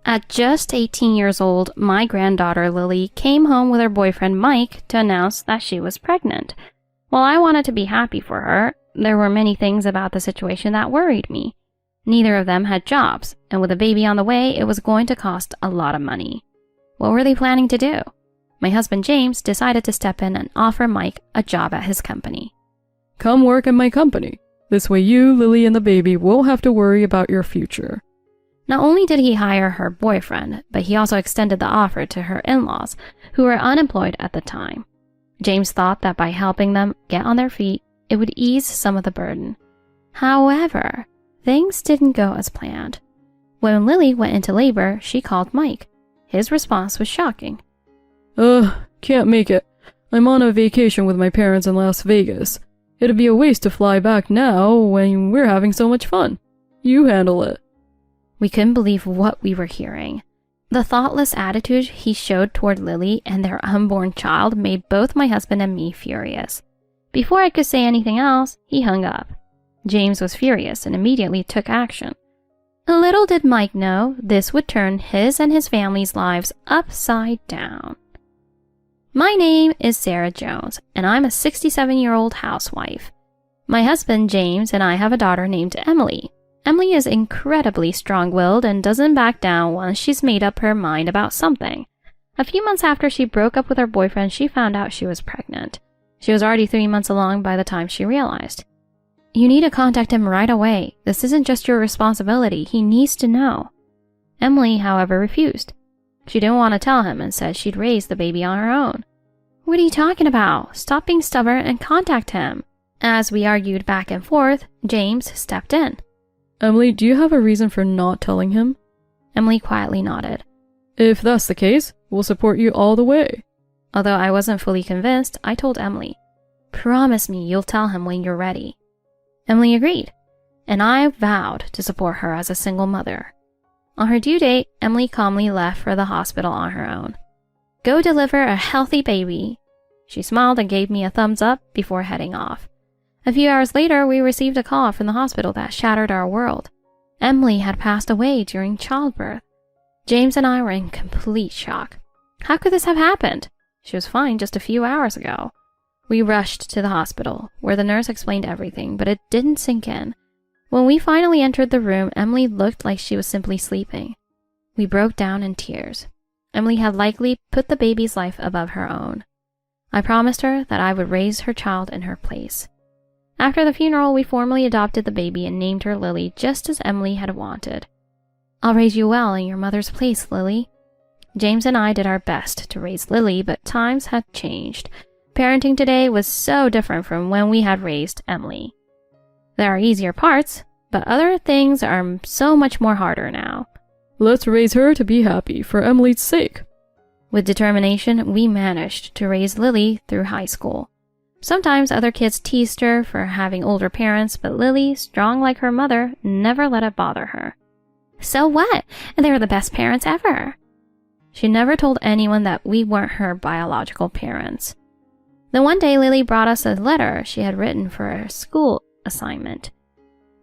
At just 18 years old, my granddaughter Lily came home with her boyfriend Mike to announce that she was pregnant. While I wanted to be happy for her, there were many things about the situation that worried me. Neither of them had jobs, and with a baby on the way, it was going to cost a lot of money. What were they planning to do? My husband James decided to step in and offer Mike a job at his company. Come work at my company. This way you, Lily, and the baby won't have to worry about your future. Not only did he hire her boyfriend, but he also extended the offer to her in-laws, who were unemployed at the time. James thought that by helping them get on their feet, it would ease some of the burden. However, things didn't go as planned. When Lily went into labor, she called Mike. His response was shocking. Can't make it. I'm on a vacation with my parents in Las Vegas. It'd be a waste to fly back now when we're having so much fun. You handle it. We couldn't believe what we were hearing. The thoughtless attitude he showed toward Lily and their unborn child made both my husband and me furious. Before I could say anything else, he hung up. James was furious and immediately took action. Little did Mike know this would turn his and his family's lives upside down. My name is Sarah Jones, and I'm a 67-year-old housewife. My husband James and I have a daughter named Emily. Emily is incredibly strong-willed and doesn't back down once she's made up her mind about something. A few months after she broke up with her boyfriend, she found out she was pregnant. She was already 3 months along by the time she realized. You need to contact him right away. This isn't just your responsibility. He needs to know. Emily, however, refused. She didn't want to tell him and said she'd raise the baby on her own. What are you talking about? Stop being stubborn and contact him. As we argued back and forth, James stepped in. Emily, do you have a reason for not telling him? Emily quietly nodded. If that's the case, we'll support you all the way. Although I wasn't fully convinced, I told Emily, promise me you'll tell him when you're ready. Emily agreed, and I vowed to support her as a single mother. On her due date, Emily calmly left for the hospital on her own. Go deliver a healthy baby. She smiled and gave me a thumbs up before heading off. A few hours later, we received a call from the hospital that shattered our world. Emily had passed away during childbirth. James and I were in complete shock. How could this have happened? She was fine just a few hours ago. We rushed to the hospital, where the nurse explained everything, but it didn't sink in. When we finally entered the room, Emily looked like she was simply sleeping. We broke down in tears. Emily had likely put the baby's life above her own. I promised her that I would raise her child in her place. After the funeral, we formally adopted the baby and named her Lily, just as Emily had wanted. I'll raise you well in your mother's place, Lily. James and I did our best to raise Lily, but times had changed. Parenting today was so different from when we had raised Emily. There are easier parts, but other things are so much more harder now. Let's raise her to be happy for Emily's sake. With determination, we managed to raise Lily through high school. Sometimes other kids teased her for having older parents, but Lily, strong like her mother, never let it bother her. So what? They were the best parents ever. She never told anyone that we weren't her biological parents. Then one day, Lily brought us a letter she had written for a school assignment.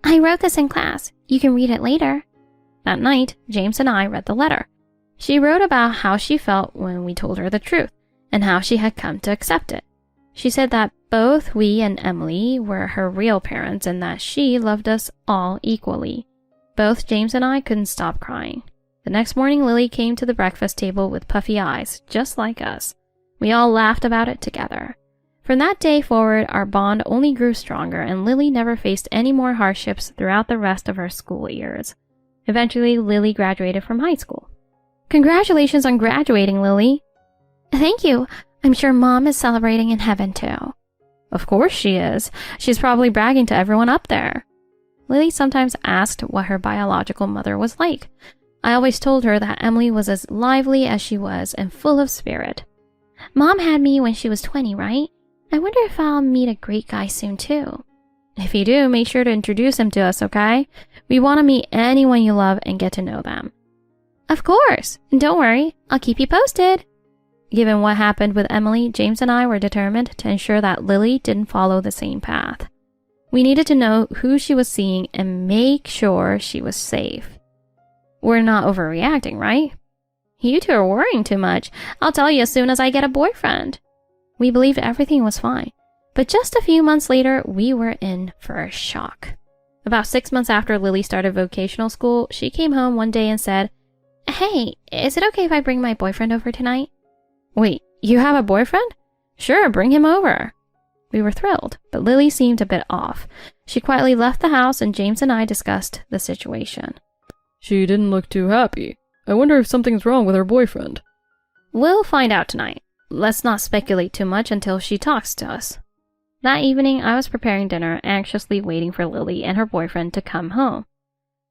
I wrote this in class. You can read it later. That night, James and I read the letter. She wrote about how she felt when we told her the truth, and how she had come to accept it. She said that both we and Emily were her real parents and that she loved us all equally. Both James and I couldn't stop crying. The next morning, Lily came to the breakfast table with puffy eyes, just like us. We all laughed about it together. From that day forward, our bond only grew stronger, and Lily never faced any more hardships throughout the rest of her school years. Eventually, Lily graduated from high school. Congratulations on graduating, Lily. Thank you. I'm sure Mom is celebrating in heaven too. Of course she is. She's probably bragging to everyone up there. Lily sometimes asked what her biological mother was like. I always told her that Emily was as lively as she was and full of spirit. Mom had me when she was 20, right? I wonder if I'll meet a great guy soon too. If you do, make sure to introduce him to us, okay? We want to meet anyone you love and get to know them. Of course. And don't worry, I'll keep you posted. Given what happened with Emily, James and I were determined to ensure that Lily didn't follow the same path. We needed to know who she was seeing and make sure she was safe. We're not overreacting, right? You two are worrying too much. I'll tell you as soon as I get a boyfriend. We believed everything was fine. But just a few months later, we were in for a shock. About 6 months after Lily started vocational school, she came home one day and said, "Hey, is it okay if I bring my boyfriend over tonight?" "Wait, you have a boyfriend?" "Sure, bring him over." We were thrilled, but Lily seemed a bit off. She quietly left the house and James and I discussed the situation. She didn't look too happy. I wonder if something's wrong with her boyfriend. We'll find out tonight. Let's not speculate too much until she talks to us. That evening, I was preparing dinner, anxiously waiting for Lily and her boyfriend to come home.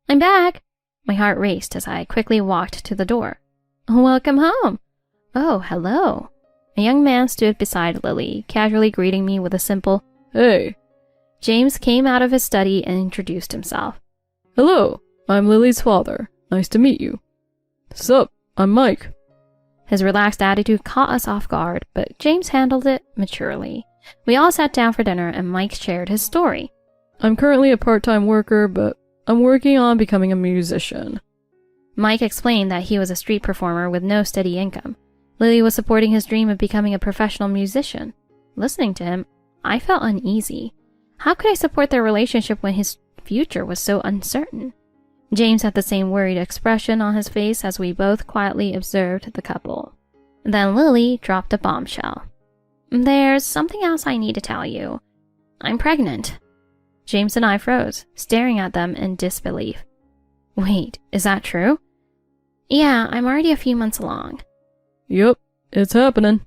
"I'm back." My heart raced as I quickly walked to the door. "Welcome home." "Oh, hello." A young man stood beside Lily, casually greeting me with a simple, "Hey." James came out of his study and introduced himself. "Hello, I'm Lily's father. Nice to meet you." "Sup, I'm Mike." His relaxed attitude caught us off guard, but James handled it maturely. We all sat down for dinner and Mike shared his story. "I'm currently a part-time worker, but I'm working on becoming a musician." Mike explained that he was a street performer with no steady income. Lily was supporting his dream of becoming a professional musician. Listening to him, I felt uneasy. How could I support their relationship when his future was so uncertain? James had the same worried expression on his face as we both quietly observed the couple. Then Lily dropped a bombshell. "There's something else I need to tell you. I'm pregnant." James and I froze, staring at them in disbelief. "Wait, is that true?" "Yeah, I'm already a few months along." "Yup, it's happening."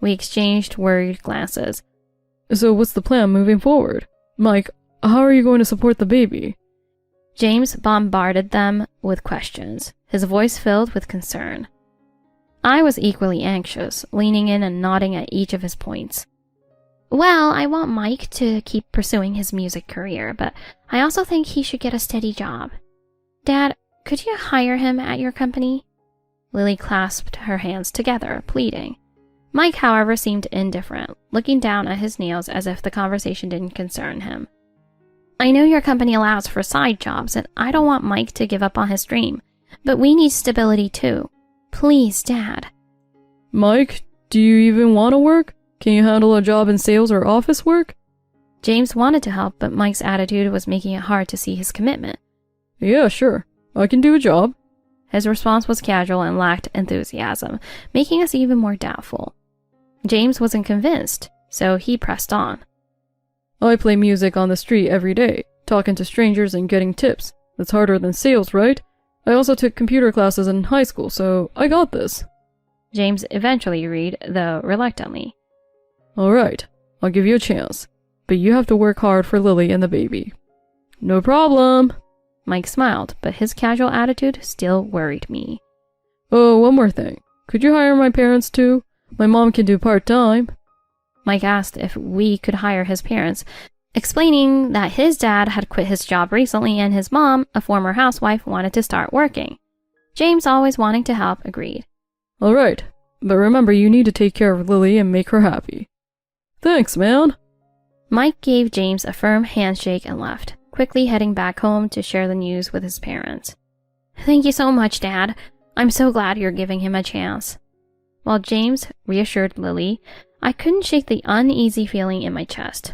We exchanged worried glances. "So what's the plan moving forward? Mike, how are you going to support the baby?" James bombarded them with questions, his voice filled with concern. I was equally anxious, leaning in and nodding at each of his points. "Well, I want Mike to keep pursuing his music career, but I also think he should get a steady job. Dad, could you hire him at your company?" Lily clasped her hands together, pleading. Mike, however, seemed indifferent, looking down at his nails as if the conversation didn't concern him. "I know your company allows for side jobs, and I don't want Mike to give up on his dream, but we need stability too. Please, Dad." "Mike, do you even want to work? Can you handle a job in sales or office work?" James wanted to help, but Mike's attitude was making it hard to see his commitment. "Yeah, sure. I can do a job." His response was casual and lacked enthusiasm, making us even more doubtful. James wasn't convinced, so he pressed on. "I play music on the street every day, talking to strangers and getting tips. That's harder than sales, right? I also took computer classes in high school, so I got this." James eventually agreed, though reluctantly. "Alright, I'll give you a chance, but you have to work hard for Lily and the baby." "No problem." Mike smiled, but his casual attitude still worried me. "Oh, one more thing. Could you hire my parents too? My mom can do part-time." Mike asked if we could hire his parents, explaining that his dad had quit his job recently and his mom, a former housewife, wanted to start working. James, always wanting to help, agreed. "Alright, but remember you need to take care of Lily and make her happy." "Thanks, man." Mike gave James a firm handshake and left, quickly heading back home to share the news with his parents. "Thank you so much, Dad. I'm so glad you're giving him a chance." While James reassured Lily, I couldn't shake the uneasy feeling in my chest.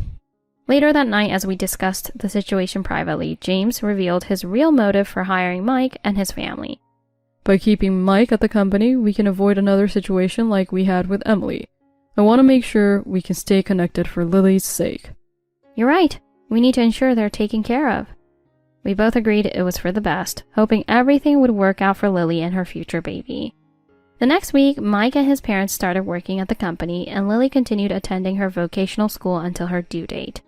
Later that night, as we discussed the situation privately, James revealed his real motive for hiring Mike and his family. "By keeping Mike at the company, we can avoid another situation like we had with Emily. I want to make sure we can stay connected for Lily's sake." "You're right. We need to ensure they're taken care of." We both agreed it was for the best, hoping everything would work out for Lily and her future baby. The next week, Mike and his parents started working at the company, and Lily continued attending her vocational school until her due date.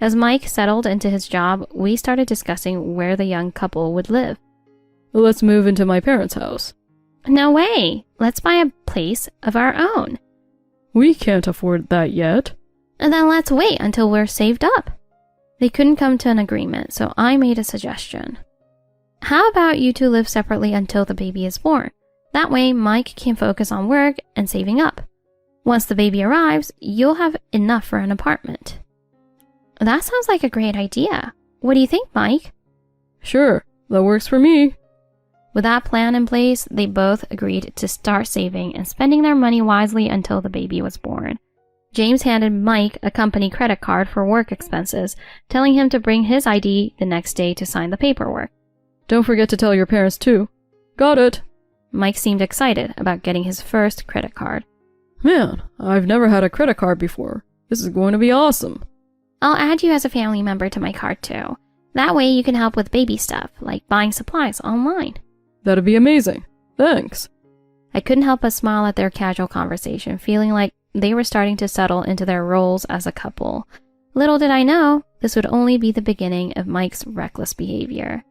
As Mike settled into his job, we started discussing where the young couple would live. "Let's move into my parents' house." "No way! Let's buy a place of our own." "We can't afford that yet." "And then let's wait until we're saved up." They couldn't come to an agreement, so I made a suggestion. "How about you two live separately until the baby is born? That way, Mike can focus on work and saving up. Once the baby arrives, you'll have enough for an apartment." "That sounds like a great idea. What do you think, Mike?" "Sure, that works for me." With that plan in place, they both agreed to start saving and spending their money wisely until the baby was born. James handed Mike a company credit card for work expenses, telling him to bring his ID the next day to sign the paperwork. Don't forget to tell your parents too. Got it. Mike seemed excited about getting his first credit card. Man, I've never had a credit card before. This is going to be awesome. I'll add you as a family member to my card too. That way you can help with baby stuff, like buying supplies online. That'd be amazing. Thanks. I couldn't help but smile at their casual conversation, feeling like they were starting to settle into their roles as a couple. Little did I know, this would only be the beginning of Mike's reckless behavior.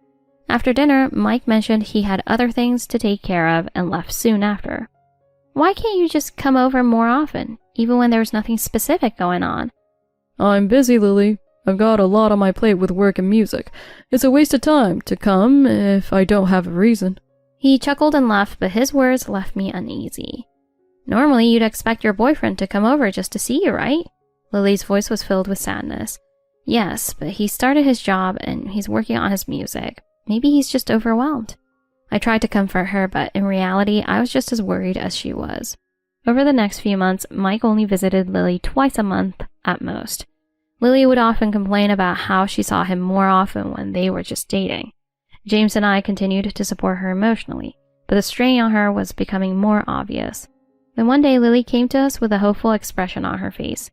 After dinner, Mike mentioned he had other things to take care of and left soon after. Why can't you just come over more often, even when there's nothing specific going on? I'm busy, Lily. I've got a lot on my plate with work and music. It's a waste of time to come if I don't have a reason. He chuckled and left, but his words left me uneasy. Normally, you'd expect your boyfriend to come over just to see you, right? Lily's voice was filled with sadness. Yes, but he started his job and he's working on his music. Maybe he's just overwhelmed. I tried to comfort her, but in reality, I was just as worried as she was. Over the next few months, Mike only visited Lily twice a month at most. Lily would often complain about how she saw him more often when they were just dating. James and I continued to support her emotionally, but the strain on her was becoming more obvious. Then one day, Lily came to us with a hopeful expression on her face.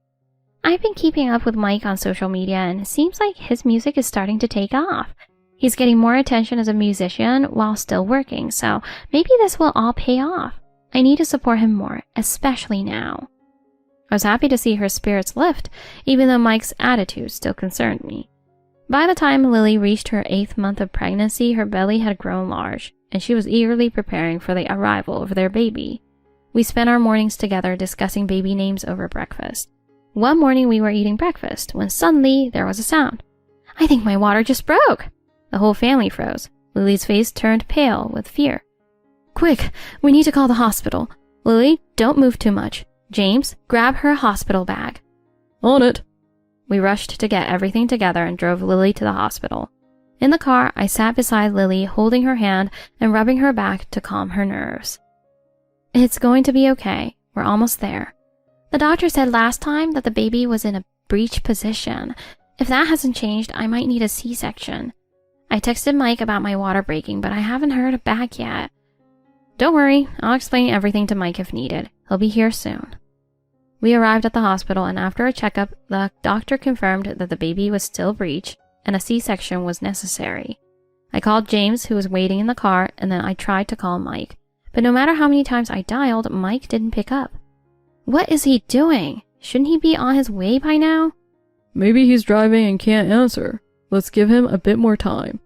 I've been keeping up with Mike on social media, and it seems like his music is starting to take off. He's getting more attention as a musician while still working, so maybe this will all pay off. I need to support him more, especially now. I was happy to see her spirits lift, even though Mike's attitude still concerned me. By the time Lily reached her 8th month of pregnancy, her belly had grown large, and she was eagerly preparing for the arrival of their baby. We spent our mornings together discussing baby names over breakfast. One morning we were eating breakfast when suddenly there was a sound. I think my water just broke! The whole family froze. Lily's face turned pale with fear. Quick, we need to call the hospital. Lily, don't move too much. James, grab her hospital bag. On it. We rushed to get everything together and drove Lily to the hospital. In the car, I sat beside Lily, holding her hand and rubbing her back to calm her nerves. It's going to be okay. We're almost there. The doctor said last time that the baby was in a breech position. If that hasn't changed, I might need a C-section. I texted Mike about my water breaking, but I haven't heard back yet. Don't worry, I'll explain everything to Mike if needed. He'll be here soon. We arrived at the hospital, and after a checkup, the doctor confirmed that the baby was still breech and a C-section was necessary. I called James, who was waiting in the car, and then I tried to call Mike. But no matter how many times I dialed, Mike didn't pick up. What is he doing? Shouldn't he be on his way by now? Maybe he's driving and can't answer. Let's give him a bit more time.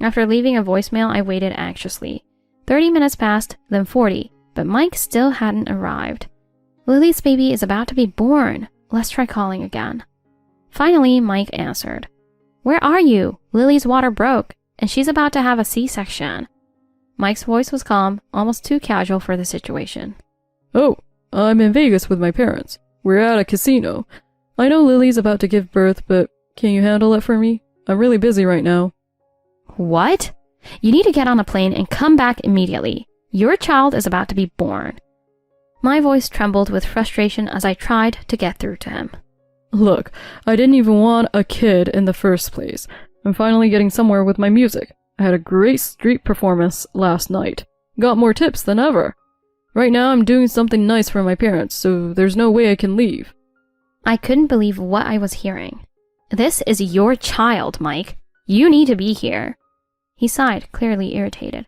After leaving a voicemail, I waited anxiously. 30 minutes passed, then 40, but Mike still hadn't arrived. Lily's baby is about to be born. Let's try calling again. Finally, Mike answered. Where are you? Lily's water broke, and she's about to have a C-section. Mike's voice was calm, almost too casual for the situation. Oh, I'm in Vegas with my parents. We're at a casino. I know Lily's about to give birth, but can you handle it for me? I'm really busy right now. What? You need to get on a plane and come back immediately. Your child is about to be born. My voice trembled with frustration as I tried to get through to him. Look, I didn't even want a kid in the first place. I'm finally getting somewhere with my music. I had a great street performance last night. Got more tips than ever. Right now I'm doing something nice for my parents, so there's no way I can leave. I couldn't believe what I was hearing. This is your child, Mike. You need to be here. He sighed, clearly irritated.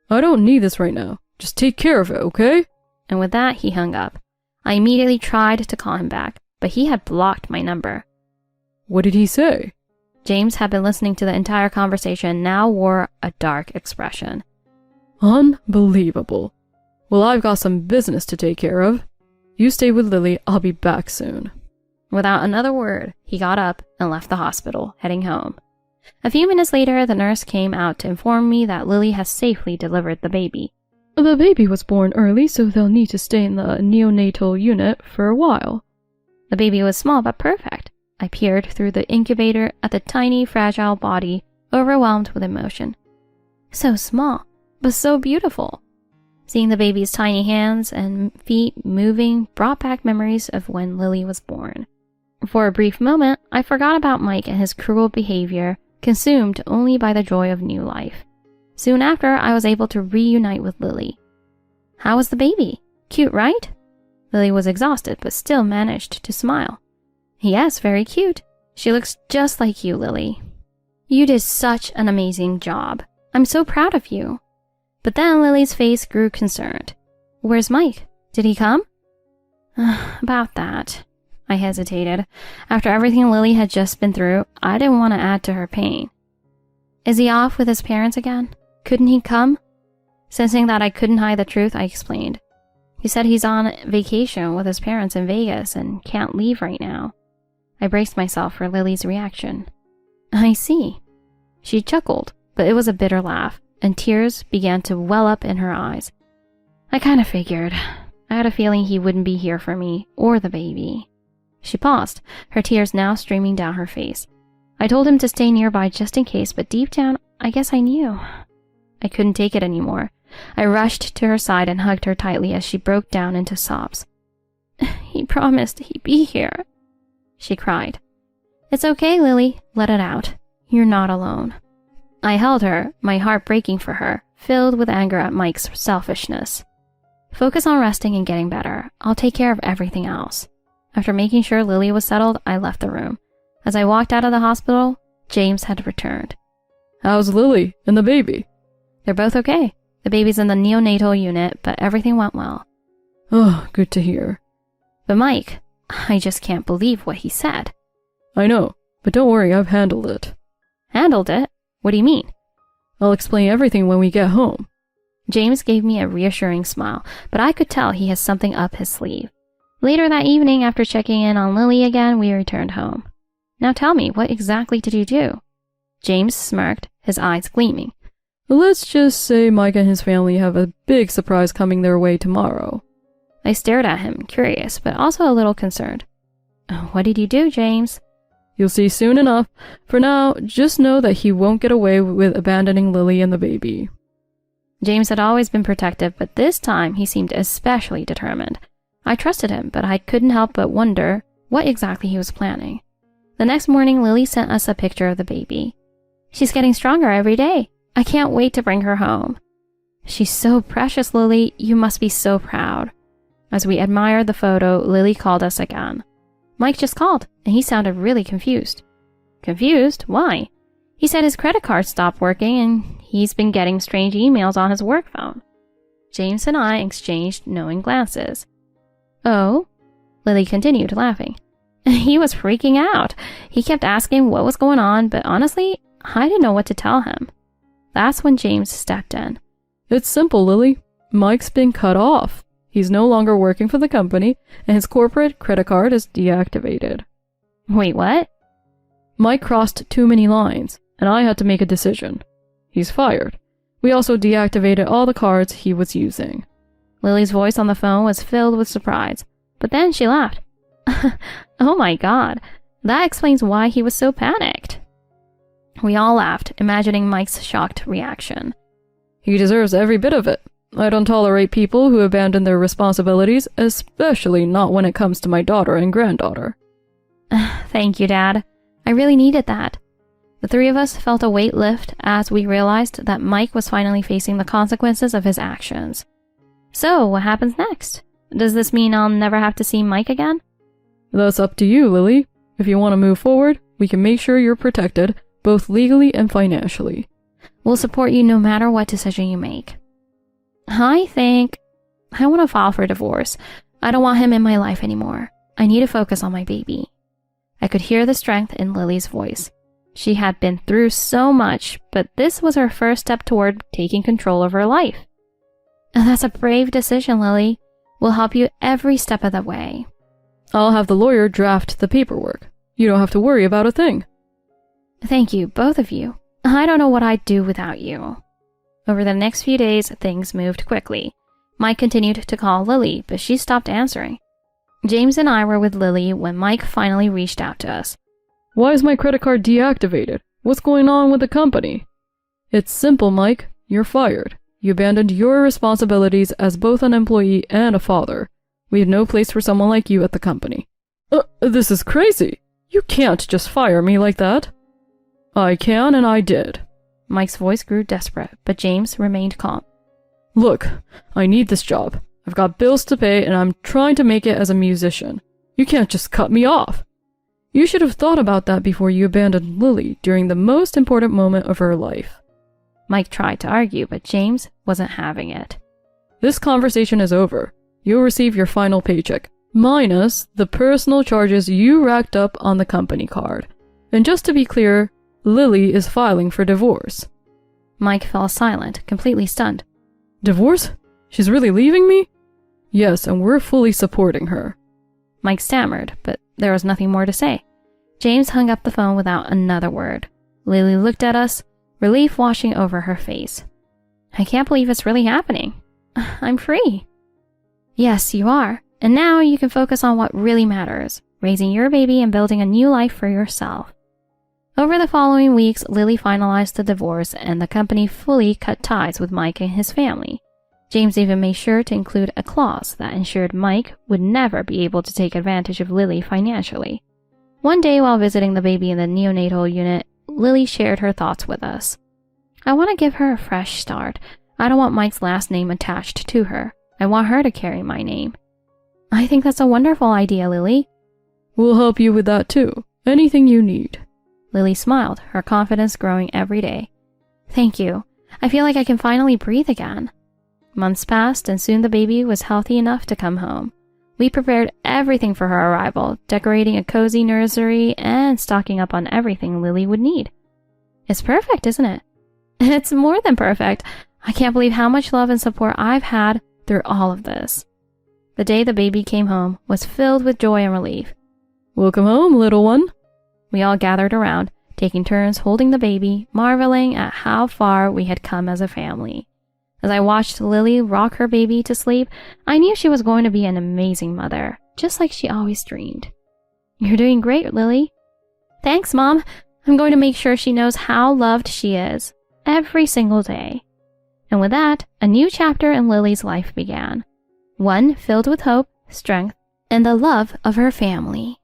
I don't need this right now. Just take care of it, okay? And with that, he hung up. I immediately tried to call him back, but he had blocked my number. What did he say? James had been listening to the entire conversation and now wore a dark expression. Unbelievable. Well, I've got some business to take care of. You stay with Lily, I'll be back soon. Without another word, he got up and left the hospital, heading home. A few minutes later, the nurse came out to inform me that Lily has safely delivered the baby. The baby was born early, so they'll need to stay in the neonatal unit for a while. The baby was small but perfect. I peered through the incubator at the tiny, fragile body, overwhelmed with emotion. So small. but so beautiful. Seeing the baby's tiny hands and feet moving brought back memories of when Lily was born. For a brief moment, I forgot about Mike and his cruel behavior, consumed only by the joy of new life. Soon after, I was able to reunite with Lily. How was the baby? Cute, right? Lily was exhausted, but still managed to smile. Yes, very cute. She looks just like you, Lily. You did such an amazing job. I'm so proud of you. But then Lily's face grew concerned. Where's Mike? Did he come? About that. I hesitated. After everything Lily had just been through, I didn't want to add to her pain. Is he off with his parents again? Couldn't he come? Sensing that I couldn't hide the truth, I explained. He said he's on vacation with his parents in Vegas and can't leave right now. I braced myself for Lily's reaction. I see. She chuckled, but it was a bitter laugh, and tears began to well up in her eyes. I kind of figured. I had a feeling he wouldn't be here for me or the baby. She paused, her tears now streaming down her face. I told him to stay nearby just in case, but deep down, I guess I knew. I couldn't take it anymore. I rushed to her side and hugged her tightly as she broke down into sobs. He promised he'd be here, she cried. It's okay, Lily. Let it out. You're not alone. I held her, my heart breaking for her, filled with anger at Mike's selfishness. Focus on resting and getting better. I'll take care of everything else. After making sure Lily was settled, I left the room. As I walked out of the hospital, James had returned. How's Lily and the baby? They're both okay. The baby's in the neonatal unit, but everything went well. Oh, good to hear. But Mike, I just can't believe what he said. I know, but don't worry, I've handled it. Handled it? What do you mean? I'll explain everything when we get home. James gave me a reassuring smile, but I could tell he has something up his sleeve. Later that evening, after checking in on Lily again, we returned home. Now tell me, what exactly did you do? James smirked, his eyes gleaming. Let's just say Mike and his family have a big surprise coming their way tomorrow. I stared at him, curious, but also a little concerned. What did you do, James? You'll see soon enough. For now, just know that he won't get away with abandoning Lily and the baby. James had always been protective, but this time he seemed especially determined. I trusted him, but I couldn't help but wonder what exactly he was planning. The next morning, Lily sent us a picture of the baby. She's getting stronger every day. I can't wait to bring her home. She's so precious, Lily. You must be so proud. As we admired the photo, Lily called us again. Mike just called, and he sounded really confused. Confused? Why? He said his credit card stopped working, and he's been getting strange emails on his work phone. James and I exchanged knowing glances. Oh? Lily continued, laughing. He was freaking out. He kept asking what was going on, but honestly, I didn't know what to tell him. That's when James stepped in. It's simple, Lily. Mike's been cut off. He's no longer working for the company, and his corporate credit card is deactivated. Wait, what? Mike crossed too many lines, and I had to make a decision. He's fired. We also deactivated all the cards he was using. Lily's voice on the phone was filled with surprise, but then she laughed. Oh my God, that explains why he was so panicked. We all laughed, imagining Mike's shocked reaction. He deserves every bit of it. I don't tolerate people who abandon their responsibilities, especially not when it comes to my daughter and granddaughter. Thank you, Dad. I really needed that. The three of us felt a weight lift as we realized that Mike was finally facing the consequences of his actions. So, what happens next? Does this mean I'll never have to see Mike again? That's up to you, Lily. If you want to move forward, we can make sure you're protected, both legally and financially. We'll support you no matter what decision you make. I think I want to file for divorce. I don't want him in my life anymore. I need to focus on my baby. I could hear the strength in Lily's voice. She had been through so much, but this was her first step toward taking control of her life. And that's a brave decision, Lily. We'll help you every step of the way. I'll have the lawyer draft the paperwork. You don't have to worry about a thing. Thank you, both of you. I don't know what I'd do without you. Over the next few days, things moved quickly. Mike continued to call Lily, but she stopped answering. James and I were with Lily when Mike finally reached out to us. Why is my credit card deactivated? What's going on with the company? It's simple, Mike. You're fired. You abandoned your responsibilities as both an employee and a father. We have no place for someone like you at the company. This is crazy. You can't just fire me like that. I can, and I did. Mike's voice grew desperate, but James remained calm. Look, I need this job. I've got bills to pay, and I'm trying to make it as a musician. You can't just cut me off. You should have thought about that before you abandoned Lily during the most important moment of her life. Mike tried to argue, but James wasn't having it. This conversation is over. You'll receive your final paycheck, minus the personal charges you racked up on the company card. And just to be clear, Lily is filing for divorce. Mike fell silent, completely stunned. Divorce? She's really leaving me? Yes, and we're fully supporting her. Mike stammered, but there was nothing more to say. James hung up the phone without another word. Lily looked at us, relief washing over her face. I can't believe it's really happening. I'm free. Yes, you are. And now you can focus on what really matters, raising your baby and building a new life for yourself. Over the following weeks, Lily finalized the divorce and the company fully cut ties with Mike and his family. James even made sure to include a clause that ensured Mike would never be able to take advantage of Lily financially. One day while visiting the baby in the neonatal unit, Lily shared her thoughts with us. I want to give her a fresh start. I don't want Mike's last name attached to her. I want her to carry my name. I think that's a wonderful idea, Lily. We'll help you with that too. Anything you need. Lily smiled, her confidence growing every day. Thank you. I feel like I can finally breathe again. Months passed, and soon the baby was healthy enough to come home. We prepared everything for her arrival, decorating a cozy nursery and stocking up on everything Lily would need. It's perfect, isn't it? It's more than perfect. I can't believe how much love and support I've had through all of this. The day the baby came home was filled with joy and relief. Welcome home, little one. We all gathered around, taking turns holding the baby, marveling at how far we had come as a family. As I watched Lily rock her baby to sleep, I knew she was going to be an amazing mother, just like she always dreamed. You're doing great, Lily. Thanks, Mom. I'm going to make sure she knows how loved she is, every single day. And with that, a new chapter in Lily's life began. One filled with hope, strength, and the love of her family.